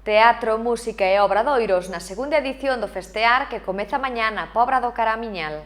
Teatro, música e obradoiros na segunda edición do Festear que comeza mañá na Pobra do Caramiñal.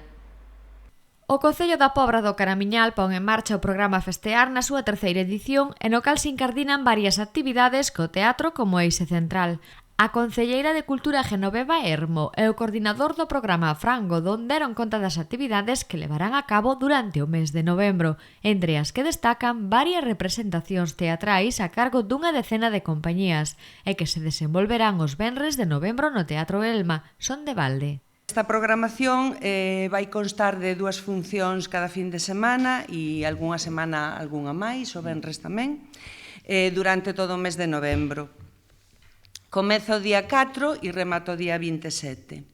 O Concello da Pobra do Caramiñal pon en marcha o programa Festear na súa terceira edición e no cal se incardinan varias actividades co teatro como eixe central. A concelleira de Cultura Genoveva Hermo e o coordinador do programa Fran Godón deron conta das actividades que levarán a cabo durante o mes de novembro, entre as que destacan varias representacións teatrais a cargo dunha decena de compañías e que se desenvolverán os venres de novembro no Teatro Elma, Son de Balde. Esta programación vai constar de 2 funcións cada fin de semana e algunha semana algunha máis, o venres tamén, durante todo o mes de novembro. Comeza o día 4 e remata o día 27.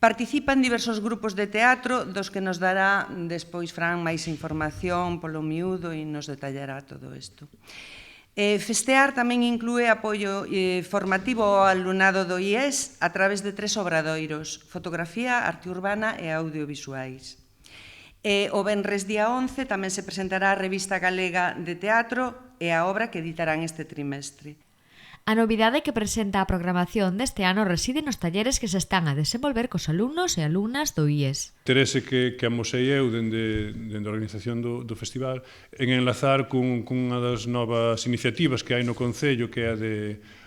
Participan diversos grupos de teatro dos que nos dará despois Fran máis información polo miúdo e nos detallará todo isto. Festear tamén inclúe apoio formativo ao alumnado do IES a través de 3 obradoiros: fotografía, arte urbana e audiovisuais. O venres día 11 tamén se presentará a Revista Galega de Teatro e a obra que editarán este trimestre. A novidade que presenta a programación deste ano reside nos talleres que se están a desenvolver cos alumnos e alumnas do IES. Interese que amosei eu dende a organización do festival en enlazar cunha das novas iniciativas que hai no Concello, que é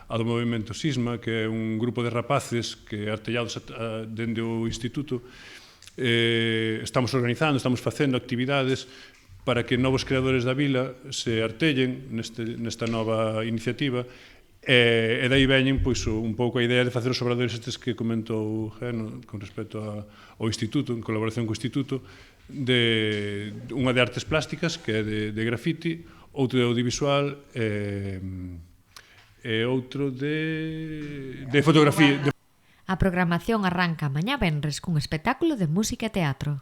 a do Movimento Sisma, que é un grupo de rapaces que artellados dende o Instituto estamos organizando, estamos facendo actividades para que novos creadores da vila se artellen nesta nova iniciativa. E dai veñen un pouco a idea de facer os obradoiros estes que comentou Geno con respecto ao Instituto, en colaboración co Instituto, unha de artes plásticas, que é de grafiti, outro de audiovisual e outro de fotografía. A programación arranca mañá venres cun espectáculo de música e teatro.